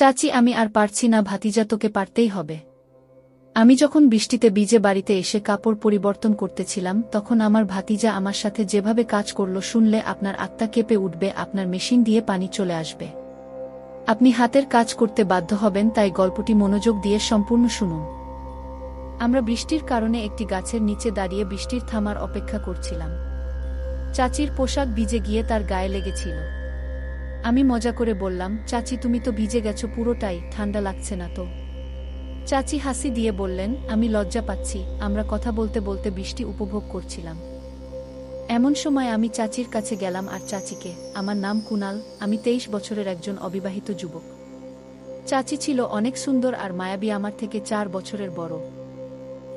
চাচি, আমি আর পারছি না ভাতিজা, তোকে পারতেই হবে। আমি যখন বৃষ্টিতে ভিজে বাড়িতে এসে কাপড় পরিবর্তন করতেছিলাম, তখন আমার ভাতিজা আমার সাথে যেভাবে কাজ করল, শুনলে আপনার আত্মা কেঁপে উঠবে। আপনার মেশিন দিয়ে পানি চলে আসবে, আপনি হাতের কাজ করতে বাধ্য হবেন। তাই গল্পটি মনোযোগ দিয়ে সম্পূর্ণ শুনুন। আমরা বৃষ্টির কারণে একটি গাছের নিচে দাঁড়িয়ে বৃষ্টির থামার অপেক্ষা করছিলাম। চাচির পোশাক ভিজে গিয়ে তার গায়ে লেগেছিল। আমি মজা করে বললাম, চাচি তুমি তো ভিজে গেছো পুরোটাই, ঠান্ডা লাগছে না তো? চাচি হাসি দিয়ে বললেন, আমি লজ্জা পাচ্ছি। আমরা কথা বলতে বলতে বৃষ্টি উপভোগ করছিলাম। এমন সময় আমি চাচির কাছে গেলাম আর চাচিকে, আমার নাম কুনাল, আমি 23 বছরের একজন অবিবাহিত যুবক। চাচি ছিল অনেক সুন্দর আর মায়াবী, আমার থেকে 4 বছরের বড়।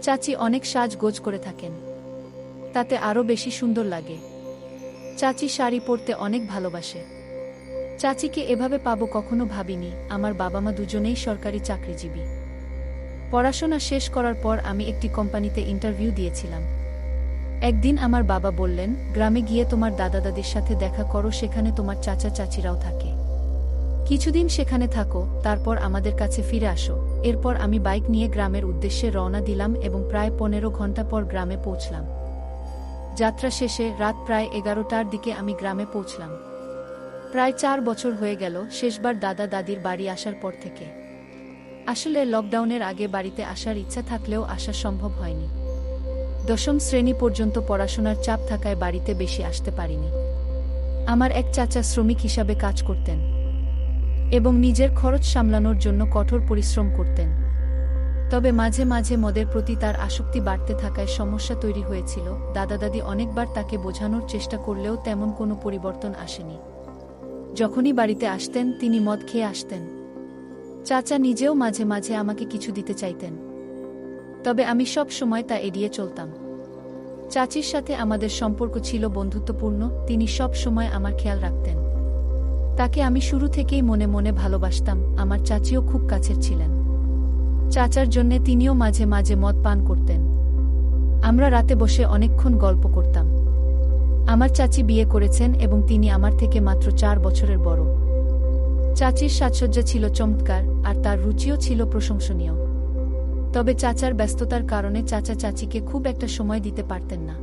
চাচি অনেক সাজগোজ করে থাকেন, তাতে আরও বেশি সুন্দর লাগে। চাচি শাড়ি পরতে অনেক ভালোবাসে। চাচিকে এভাবে পাবো কখনো ভাবিনি। আমার বাবা মা দুজনেই সরকারি চাকরিজীবী। পড়াশোনা শেষ করার পর আমি একটি কোম্পানিতে ইন্টারভিউ দিয়েছিলাম। একদিন আমার বাবা বললেন, গ্রামে গিয়ে তোমার দাদা দাদির সাথে দেখা করো, সেখানে তোমার চাচা চাচিরাও থাকে। কিছুদিন সেখানে থাকো, তারপর আমাদের কাছে ফিরে আসো। এরপর আমি বাইক নিয়ে গ্রামের উদ্দেশ্যে রওনা দিলাম এবং প্রায় 15 ঘন্টা পর গ্রামে পৌঁছলাম। যাত্রা শেষে রাত প্রায় 11টার দিকে আমি গ্রামে পৌঁছলাম। প্রায় 4 বছর হয়ে গেল শেষবার দাদা দাদির বাড়ি আসার পর থেকে। আসলে লকডাউনের আগে বাড়িতে আসার ইচ্ছা থাকলেও আসা সম্ভব হয়নি। 10ম শ্রেণী পর্যন্ত পড়াশোনার চাপ থাকায় বাড়িতে বেশি আসতে পারিনি। আমার এক চাচা শ্রমিক হিসাবে কাজ করতেন এবং নিজের খরচ সামলানোর জন্য কঠোর পরিশ্রম করতেন। তবে মাঝে মাঝে মদের প্রতি তার আসক্তি বাড়তে থাকায় সমস্যা তৈরি হয়েছিল। দাদা দাদি অনেকবার তাকে বোঝানোর চেষ্টা করলেও তেমন কোনো পরিবর্তন আসেনি। যখনই বাড়িতে আসতেন তিনি মদ খেয়ে আসতেন। চাচা নিজেও মাঝে মাঝে আমাকে কিছু দিতে চাইতেন, তবে আমি সব সময় তা এড়িয়ে চলতাম। চাচির সাথে আমাদের সম্পর্ক ছিল বন্ধুত্বপূর্ণ, তিনি সব সময় আমার খেয়াল রাখতেন। তাকে আমি শুরু থেকেই মনে মনে ভালোবাসতাম। আমার চাচিও খুব কাছের ছিলেন। চাচার জন্যে তিনিও মাঝে মাঝে মদ পান করতেন। আমরা রাতে বসে অনেকক্ষণ গল্প করতাম। আমার চাচি বিয়ে করেছেন এবং তিনি আমার থেকে মাত্র 4 বছরের বড়। চাচির সাজসজ্জা ছিল চমৎকার আর তার রুচিও ছিল প্রশংসনীয়। তবে চাচার ব্যস্ততার কারণে চাচা চাচিকে খুব একটা সময় দিতে পারতেন না।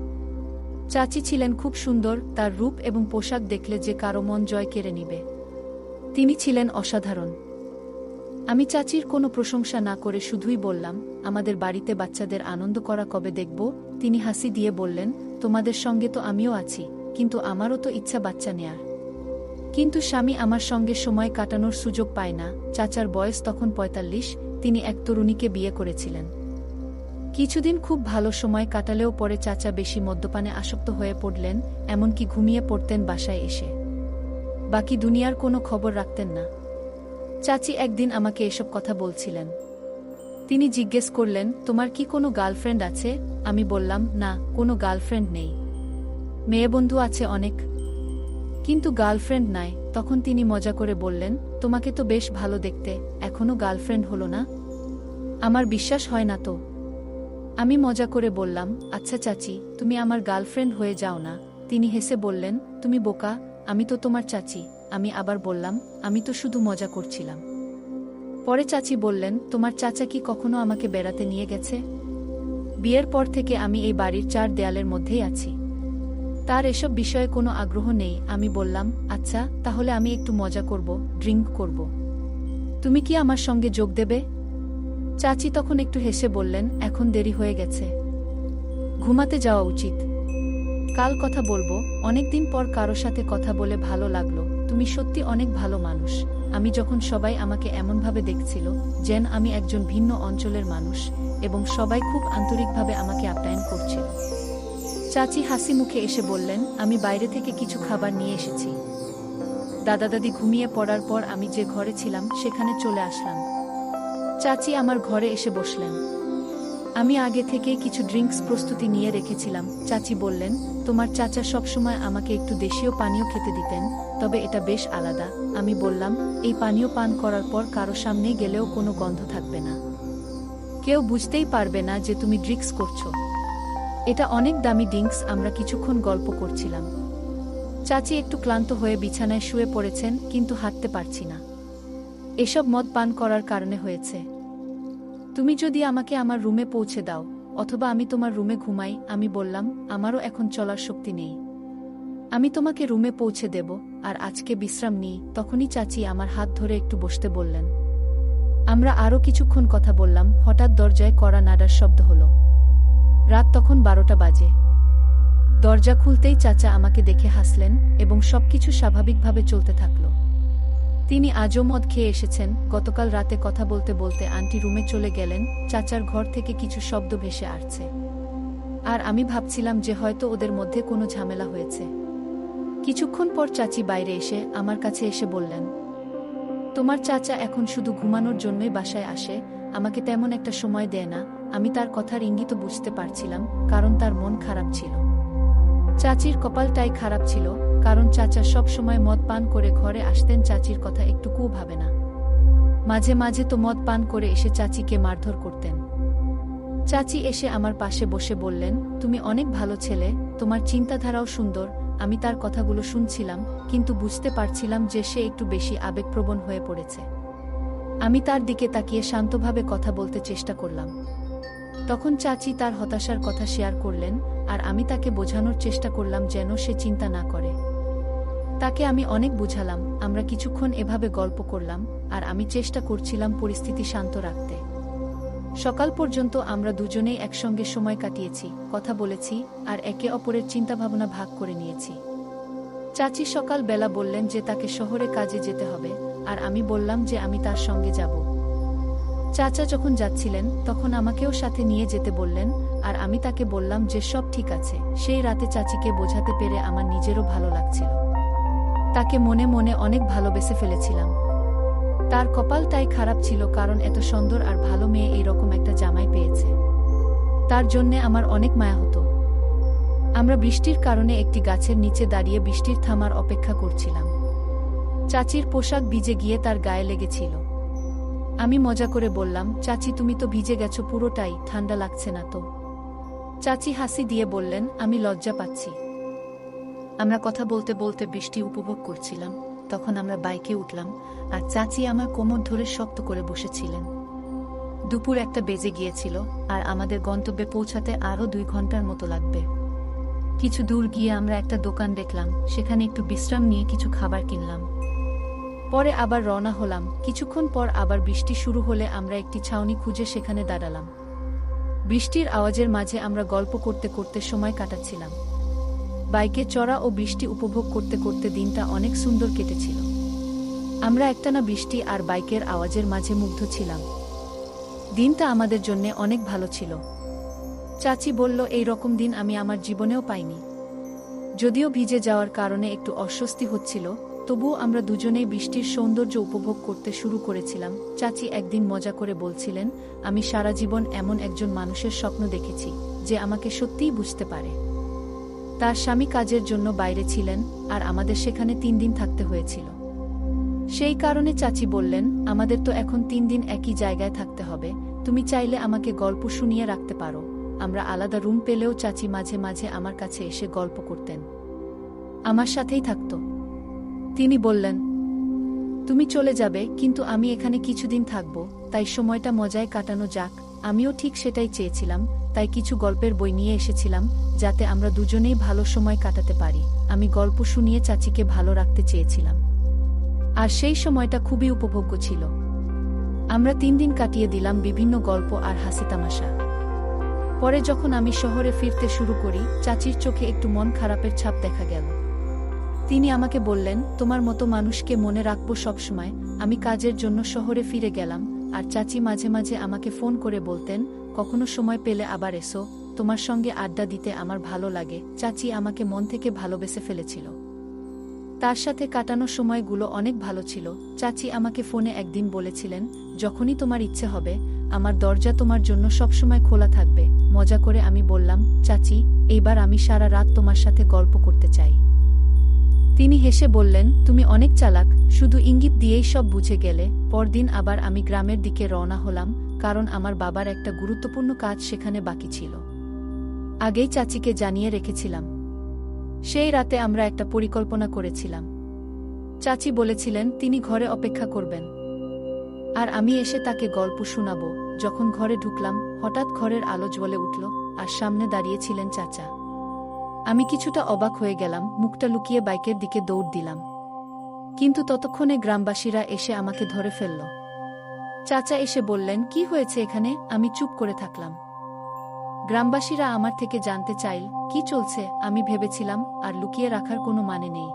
চাচি ছিলেন খুব সুন্দর, তার রূপ এবং পোশাক দেখলে যে কারো মন জয় কেড়ে নিবে। তিনি ছিলেন অসাধারণ। আমি চাচির কোনো প্রশংসা না করে শুধুই বললাম, আমাদের বাড়িতে বাচ্চাদের আনন্দ করা কবে দেখব? তিনি হাসি দিয়ে বললেন, তোমাদের সঙ্গে তো আমিও আছি, কিন্তু আমারও তো ইচ্ছা বাচ্চা নেয়ার। কিন্তু স্বামী আমার সঙ্গে সময় কাটানোর সুযোগ পায় না। চাচার বয়স তখন 45, তিনি এক তরুণীকে বিয়ে করেছিলেন। কিছুদিন খুব ভালো সময় কাটালেও পরে চাচা বেশি মদ্যপানে আসক্ত হয়ে পড়লেন, এমনকি ঘুমিয়ে পড়তেন বাসায় এসে। বাকি দুনিয়ার কোনো খবর রাখতেন না। চাচি একদিন আমাকে এসব কথা বলছিলেন। তিনি জিজ্ঞেস করলেন, তোমার কি কোনো গার্লফ্রেন্ড আছে? আমি বললাম, না, কোনো গার্লফ্রেন্ড নেই। মেয়েবন্ধু আছে অনেক, কিন্তু গার্লফ্রেন্ড নাই। তখন তিনি মজা করে বললেন, তোমাকে তো বেশ ভালো দেখতে, এখনো গার্লফ্রেন্ড হলো না? আমার বিশ্বাস হয় না তো। আমি মজা করে বললাম, আচ্ছা চাচি, তুমি আমার গার্লফ্রেন্ড হয়ে যাও না। তিনি হেসে বললেন, তুমি বোকা, আমি তো তোমার চাচি। আমি আবার বললাম, আমি তো শুধু মজা করছিলাম। পরে চাচি বললেন, তোমার চাচা কি কখনো আমাকে বেড়াতে নিয়ে গেছে? বিয়ের পর থেকে আমি এই বাড়ির 4 দেয়ালের মধ্যেই আছি। তার এসব বিষয়ে কোনো আগ্রহ নেই। আমি বললাম, আচ্ছা, তাহলে আমি একটু মজা করব, ড্রিঙ্ক করব। তুমি কি আমার সঙ্গে যোগ দেবে? চাচি তখন একটু হেসে বললেন, এখন দেরি হয়ে গেছে, ঘুমাতে যাওয়া উচিত। কাল কথা বলবো। অনেকদিন পর কারো সাথে কথা বলে ভালো লাগলো। তুমি সত্যি অনেক ভালো মানুষ। আমি যখন সবাই আমাকে এমনভাবে দেখছিল যেন আমি একজন ভিন্ন অঞ্চলের মানুষ, এবং সবাই খুব আন্তরিকভাবে আমাকে আপ্যায়ন করছিল। চাচি হাসি মুখে এসে বললেন, আমি বাইরে থেকে কিছু খাবার নিয়ে এসেছি। দাদা দাদি ঘুমিয়ে পড়ার পর আমি যে ঘরে ছিলাম সেখানে চলে আসলাম। চাচি আমার ঘরে এসে বসলেন। আমি আগে থেকে কিছু ড্রিঙ্কস প্রস্তুতি নিয়ে রেখেছিলাম। চাচি বললেন, তোমার চাচা সবসময় আমাকে একটু দেশীয় পানীয় খেতে দিতেন, তবে এটা বেশ আলাদা। আমি বললাম, এই পানীয় পান করার পর কারো সামনে গেলেও কোনো গন্ধ থাকবে না, কেউ বুঝতেই পারবে না যে তুমি ড্রিঙ্কস করছো। এটা অনেক দামি ড্রিঙ্কস। আমরা কিছুক্ষণ গল্প করছিলাম। চাচি একটু ক্লান্ত হয়ে বিছানায় শুয়ে পড়েছেন, কিন্তু হাঁটতে পারছি না। এসব মদ পান করার কারণে হয়েছে। তুমি যদি আমাকে আমার রুমে পৌঁছে দাও, অথবা আমি তোমার রুমে ঘুমাই। আমি বললাম, আমারও এখন চলার শক্তি নেই। আমি তোমাকে রুমে পৌঁছে দেব, আর আজকে বিশ্রাম নিই। তখনই চাচি আমার হাত ধরে একটু বসতে বললেন। আমরা আরও কিছুক্ষণ কথা বললাম। হঠাৎ দরজায় কড়া নাড়ার শব্দ হলো। রাত তখন 12টা বাজে। দরজা খুলতেই চাচা আমাকে দেখে হাসলেন এবং সবকিছু স্বাভাবিকভাবে চলতে থাকল। তিনি আজও মদ খেয়ে এসেছেন। গতকাল রাতে কথা বলতে বলতে আন্টি রুমে চলে গেলেন। চাচার ঘর থেকে কিছু শব্দ ভেসে আসছে, আর আমি ভাবছিলাম যে হয়তো ওদের মধ্যে কোনো ঝামেলা হয়েছে। কিছুক্ষণ পর চাচি বাইরে এসে আমার কাছে এসে বললেন, তোমার চাচা এখন শুধু ঘুমানোর জন্যই বাসায় আসে, আমাকে তেমন একটা সময় দেয় না। আমি তার কথার ইঙ্গিত বুঝতে পারছিলাম, কারণ তার মন খারাপ ছিল। চাচির কপালটাই খারাপ ছিল, কারণ চাচা সব সময় মদ পান করে ঘরে আসতেন। চাচির কথা একটুকুও ভাবে না। মাঝে মাঝে তো মদ পান করে এসে চাচিকে মারধর করতেন। চাচি এসে আমার পাশে বসে বললেন, তুমি অনেক ভালো ছেলে, তোমার চিন্তাধারাও সুন্দর। আমি তার কথাগুলো শুনছিলাম, কিন্তু বুঝতে পারছিলাম যে সে একটু বেশি আবেগপ্রবণ হয়ে পড়েছে। আমি তার দিকে তাকিয়ে শান্তভাবে কথা বলতে চেষ্টা করলাম। তখন চাচি তার হতাশার কথা শেয়ার করলেন, আর আমি তাকে বোঝানোর চেষ্টা করলাম যেন সে চিন্তা না করে। তাকে আমি অনেক বুঝালাম। আমরা কিছুক্ষণ এভাবে গল্প করলাম, আর আমি চেষ্টা করছিলাম পরিস্থিতি শান্ত রাখতে। সকাল পর্যন্ত আমরা দুজনেই একসঙ্গে সময় কাটিয়েছি, কথা বলেছি, আর একে অপরের চিন্তাভাবনা ভাগ করে নিয়েছি। চাচি সকাল বেলা বললেন যে তাকে শহরে কাজে যেতে হবে, আর আমি বললাম যে আমি তার সঙ্গে যাব। চাচা যখন যাচ্ছিলেন তখন আমাকেও সাথে নিয়ে যেতে বললেন, আর আমি তাকে বললাম যে সব ঠিক আছে। সেই রাতে চাচিকে বোঝাতে পেরে আমার নিজেরও ভালো লাগছিল। তাকে মনে মনে অনেক ভালোবেসে ফেলেছিলাম। তার কপালটাই খারাপ ছিল, কারণ এত সুন্দর আর ভালো মেয়ে এইরকম একটা জামাই পেয়েছে। তার জন্যে আমার অনেক মায়া হতো। আমরা বৃষ্টির কারণে একটি গাছের নিচে দাঁড়িয়ে বৃষ্টির থামার অপেক্ষা করছিলাম। চাচির পোশাক ভিজে গিয়ে তার গায়ে লেগেছিল। আমি মজা করে বললাম, চাচি তুমি তো ভিজে গেছো পুরোটাই, ঠান্ডা লাগছে না তো? চাচি হাসি দিয়ে বললেন, আমি লজ্জা পাচ্ছি। আমরা কথা বলতে বলতে বৃষ্টি উপভোগ করছিলাম। তখন আমরা বাইকে উঠলাম, আর চাচি আমার কোমর ধরে শক্ত করে বসেছিলেন। দুপুর 1টা বেজে গিয়েছিল, আর আমাদের গন্তব্যে পৌঁছাতে আরও 2 ঘন্টার মতো লাগবে। কিছু দূর গিয়ে আমরা একটা দোকান দেখলাম, সেখানে একটু বিশ্রাম নিয়ে কিছু খাবার কিনলাম। পরে আবার রওনা হলাম। কিছুক্ষণ পর আবার বৃষ্টি শুরু হলে আমরা একটি ছাউনি খুঁজে সেখানে দাঁড়ালাম। বৃষ্টির আওয়াজের মাঝে আমরা গল্প করতে করতে সময় কাটাচ্ছিলাম। বাইকে চড়া ও বৃষ্টি উপভোগ করতে করতে দিনটা অনেক সুন্দর কেটেছিল। আমরা একটানা বৃষ্টি আর বাইকের আওয়াজের মাঝে মুগ্ধ ছিলাম। দিনটা আমাদের জন্য অনেক ভালো ছিল। চাচি বলল, এই রকম দিন আমি আমার জীবনেও পাইনি। যদিও ভিজে যাওয়ার কারণে একটু অস্বস্তি হচ্ছিল, তবুও আমরা দুজনেই বৃষ্টির সৌন্দর্য উপভোগ করতে শুরু করেছিলাম। চাচি একদিন মজা করে বলছিলেন, আমি সারা জীবন এমন একজন মানুষের স্বপ্ন দেখেছি যে আমাকে সত্যিই বুঝতে পারে। তার স্বামী কাজের জন্য বাইরে ছিলেন, আর আমাদের সেখানে 3 দিন থাকতে হয়েছিল। সেই কারণে চাচি বললেন, আমাদের তো এখন 3 দিন একই জায়গায় থাকতে হবে, তুমি চাইলে আমাকে গল্প শুনিয়ে রাখতে পারো। আমরা আলাদা রুম পেলেও চাচি মাঝে মাঝে আমার কাছে এসে গল্প করতেন, আমার সাথেই থাকত। তিনি বললেন, তুমি চলে যাবে, কিন্তু আমি এখানে কিছুদিন থাকব, তাই সময়টা মজায় কাটানো যাক। আমিও ঠিক সেটাই চেয়েছিলাম, তাই কিছু গল্পের বই নিয়ে এসেছিলাম, যাতে আমরা দুজনেই ভালো সময় কাটাতে পারি। আমি গল্প শুনিয়ে চাচিকে ভালো রাখতে চেয়েছিলাম, আর সেই সময়টা খুবই উপভোগ্য ছিল। আমরা 3 দিন কাটিয়ে দিলাম বিভিন্ন গল্প আর হাসি তামাশা। পরে যখন আমি শহরে ফিরতে শুরু করি, চাচির চোখে একটু মন খারাপের ছাপ দেখা গেল। তিনি আমাকে বললেন, তোমার মতো মানুষকে মনে রাখবো সবসময়। আমি কাজের জন্য শহরে ফিরে গেলাম, আর চাচি মাঝে মাঝে আমাকে ফোন করে বলতেন, কখনো সময় পেলে আবার এসো, তোমার সঙ্গে আড্ডা দিতে আমার ভালো লাগে। চাচি আমাকে মন থেকে ভালোবেসে ফেলেছিল। তার সাথে কাটানো সময়গুলো অনেক ভালো ছিল। চাচি আমাকে ফোনে একদিন বলেছিলেন, যখনই তোমার ইচ্ছে হবে, আমার দরজা তোমার জন্য সবসময় খোলা থাকবে। মজা করে আমি বললাম, চাচি, এইবার আমি সারা রাত তোমার সাথে গল্প করতে চাই। তিনি হেসে বললেন, তুমি অনেক চালাক, শুধু ইঙ্গিত দিয়েই সব বুঝে গেলে। পরদিন আবার আমি গ্রামের দিকে রওনা হলাম, কারণ আমার বাবার একটা গুরুত্বপূর্ণ কাজ সেখানে বাকি ছিল। আগেই চাচিকে জানিয়ে রেখেছিলাম। সেই রাতে আমরা একটা পরিকল্পনা করেছিলাম। চাচি বলেছিলেন তিনি ঘরে অপেক্ষা করবেন। আর আমি এসে তাকে গল্প শোনাবো। যখন ঘরে ঢুকলাম, হঠাৎ ঘরের আলো জ্বলে উঠল, আর সামনে দাঁড়িয়েছিলেন চাচা। আমি কিছুটা অবাক হয়ে গেলাম, মুখটা লুকিয়ে বাইকের দিকে দৌড় দিলাম। কিন্তু ততক্ষণে গ্রামবাসীরা এসে আমাকে ধরে ফেলল। চাচা এসে বললেন, কি হয়েছে এখানে? আমি চুপ করে থাকলাম। গ্রামবাসীরা আমার থেকে জানতে চাইল, কি চলছে। আমি ভেবেছিলাম আর লুকিয়ে রাখার কোনো মানে নেই।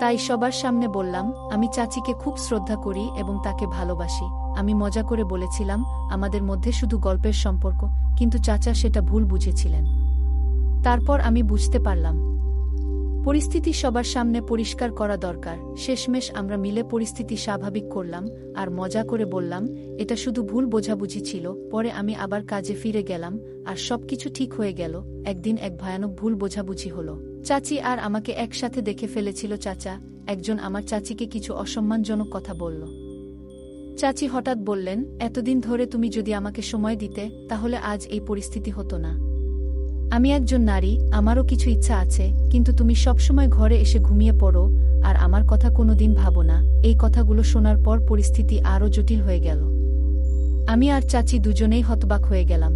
তাই সবার সামনে বললাম, আমি চাচিকে খুব শ্রদ্ধা করি এবং তাকে ভালোবাসি। আমি মজা করে বলেছিলাম, আমাদের মধ্যে শুধু গল্পের সম্পর্ক, কিন্তু চাচা সেটা ভুল বুঝেছিলেন। তারপর আমি বুঝতে পারলাম, পরিস্থিতি সবার সামনে পরিষ্কার করা দরকার। শেষমেশ আমরা মিলে পরিস্থিতি স্বাভাবিক করলাম, আর মজা করে বললাম, এটা শুধু ভুল বোঝাবুঝি ছিল। পরে আমি আবার কাজে ফিরে গেলাম, আর সবকিছু ঠিক হয়ে গেল। একদিন এক ভয়ানক ভুল বোঝাবুঝি হলো। চাচি আর আমাকে একসাথে দেখে ফেলেছিল। একজন আমার চাচিকে কিছু অসম্মানজনক কথা বলল। চাচি হঠাৎ বললেন, এতদিন ধরে তুমি যদি আমাকে সময় দিতে, তাহলে আজ এই পরিস্থিতি হতো না। আমি একজন নারী, আমারও কিছু ইচ্ছা আছে, কিন্তু তুমি সবসময় ঘরে এসে ঘুমিয়ে পড়ো, আর আমার কথা কোনোদিন ভাবো না। এই কথাগুলো শোনার পর পরিস্থিতি আরও জটিল হয়ে গেল। আমি আর চাচি দুজনেই হতবাক হয়ে গেলাম।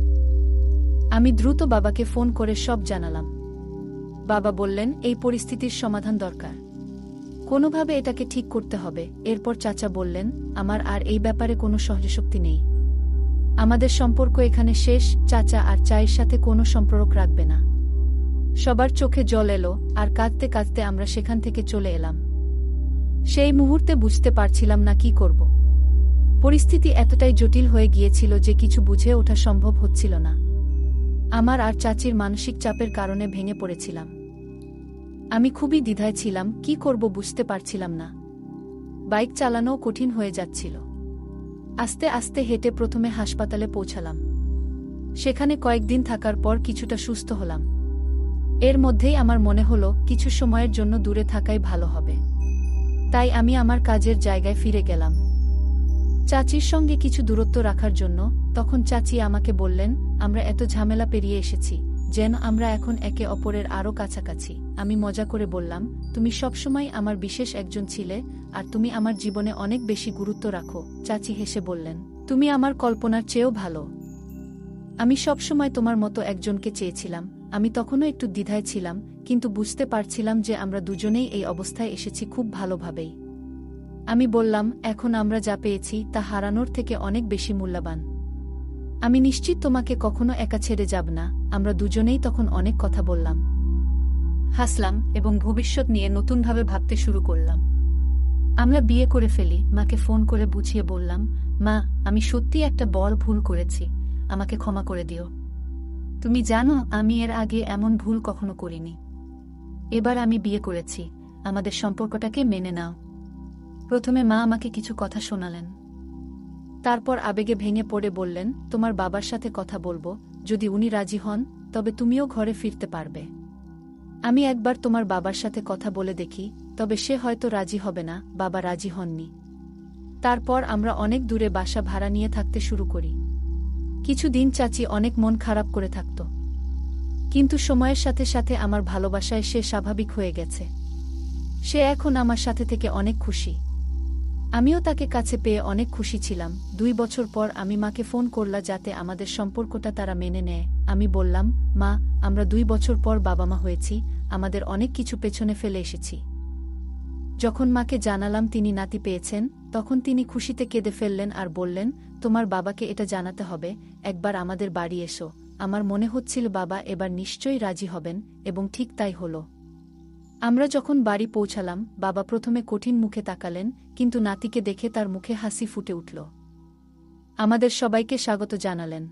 আমি দ্রুত বাবাকে ফোন করে সব জানালাম। বাবা বললেন, এই পরিস্থিতির সমাধান দরকার, কোনোভাবে এটাকে ঠিক করতে হবে। এরপর চাচা বললেন, আমার আর এই ব্যাপারে কোনো সহ্যশক্তি নেই। আমাদের সম্পর্ক এখানে শেষ। চাচা আর চায়ের সাথে কোনো সম্পর্ক রাখবে না। সবার চোখে জল এলো, আর কাঁদতে কাঁদতে আমরা সেখান থেকে চলে এলাম। সেই মুহূর্তে বুঝতে পারছিলাম না কি করব। পরিস্থিতি এতটাই জটিল হয়ে গিয়েছিল যে কিছু বুঝে ওঠা সম্ভব হচ্ছিল না। আমার আর চাচির মানসিক চাপের কারণে ভেঙে পড়েছিলাম। আমি খুবই দ্বিধায় ছিলাম, কি করব বুঝতে পারছিলাম না। বাইক চালানোও কঠিন হয়ে যাচ্ছিল। আস্তে আস্তে হেঁটে প্রথমে হাসপাতালে পৌঁছালাম। সেখানে কয়েকদিন থাকার পর কিছুটা সুস্থ হলাম। এর মধ্যেই আমার মনে হলো, কিছু সময়ের জন্য দূরে থাকাই ভালো হবে। তাই আমি আমার কাজের জায়গায় ফিরে গেলাম, চাচির সঙ্গে কিছু দূরত্ব রাখার জন্য। তখন চাচি আমাকে বললেন, আমরা এত ঝামেলা পেরিয়ে এসেছি, যেন আমরা এখন একে অপরের আরও কাছাকাছি। আমি মজা করে বললাম, তুমি সবসময় আমার বিশেষ একজন ছিলে, আর তুমি আমার জীবনে অনেক বেশি গুরুত্ব রাখো। চাচি হেসে বললেন, তুমি আমার কল্পনার চেয়েও ভালো। আমি সবসময় তোমার মতো একজনকে চেয়েছিলাম। আমি তখনও একটু দ্বিধায় ছিলাম, কিন্তু বুঝতে পারছিলাম যে আমরা দুজনেই এই অবস্থায় এসেছি খুব ভালোভাবেই। আমি বললাম, এখন আমরা যা পেয়েছি তা হারানোর থেকে অনেক বেশি মূল্যবান। আমি নিশ্চিত তোমাকে কখনো একা ছেড়ে যাব না। আমরা দুজনেই তখন অনেক কথা বললাম, হাসলাম এবং ভবিষ্যৎ নিয়ে নতুনভাবে ভাবতে শুরু করলাম। আমরা বিয়ে করে ফেলি। মাকে ফোন করে বুঝিয়ে বললাম, মা, আমি সত্যি একটা বড় ভুল করেছি, আমাকে ক্ষমা করে দিও। তুমি জানো, আমি এর আগে এমন ভুল কখনো করিনি। এবার আমি বিয়ে করেছি, আমাদের সম্পর্কটাকে মেনে নাও। প্রথমে মা আমাকে কিছু কথা শোনালেন। তারপর আবেগে ভেঙে পড়ে বললেন, তোমার বাবার সাথে কথা বলবো, যদি উনি রাজি হন তবে তুমিও ঘরে ফিরতে পারবে। আমি একবার তোমার বাবার সাথে কথা বলে দেখি, তবে সে হয়তো রাজি হবে না। বাবা রাজি হননি। তারপর আমরা অনেক দূরে বাসা ভাড়া নিয়ে থাকতে শুরু করি। কিছুদিন চাচি অনেক মন খারাপ করে থাকত, কিন্তু সময়ের সাথে সাথে আমার ভালোবাসায় সে স্বাভাবিক হয়ে গেছে। সে এখন আমার সাথে থেকে অনেক খুশি। আমিও তাকে কাছে পেয়ে অনেক খুশি ছিলাম। 2 বছর পর আমি মাকে ফোন করলাম যাতে আমাদের সম্পর্কটা তারা মেনে নেয়। আমি বললাম, মা, আমরা 2 বছর পর বাবা মা হয়েছি, আমাদের অনেক কিছু পেছনে ফেলে এসেছি। যখন মাকে জানালাম তিনি নাতি পেয়েছেন, তখন তিনি খুশিতে কেঁদে ফেললেন আর বললেন, তোমার বাবাকে এটা জানাতে হবে, একবার আমাদের বাড়ি এসো। আমার মনে হচ্ছিল বাবা এবার নিশ্চয়ই রাজি হবেন, এবং ঠিক তাই হলো। আমরা যখন বাড়ি পৌঁছালাম, বাবা প্রথমে কঠিন মুখে তাকালেন, কিন্তু নাতিকে দেখে তার মুখে হাসি ফুটে উঠল। আমাদের সবাইকে স্বাগত জানালেন।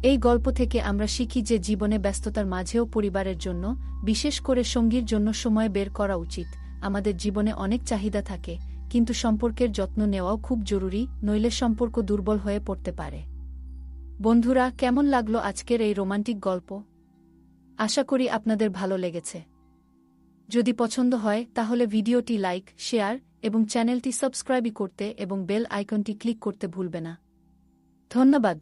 এই গল্প থেকে আমরা শিখি যে জীবনে ব্যস্ততার মাঝেও পরিবারের জন্য, বিশেষ করে সঙ্গীর জন্য সময় বের করা উচিত। আমাদের জীবনে অনেক চাহিদা থাকে, কিন্তু সম্পর্কের যত্ন নেওয়াও খুব জরুরি, নইলে সম্পর্ক দুর্বল হয়ে পড়তে পারে। বন্ধুরা, কেমন লাগলো আজকের এই রোমান্টিক গল্প? আশা করি আপনাদের ভালো লেগেছে। যদি পছন্দ হয় তাহলে ভিডিওটি লাইক, শেয়ার এবং চ্যানেলটি সাবস্ক্রাইব করতে এবং বেল আইকনটি ক্লিক করতে ভুলবে না। ধন্যবাদ।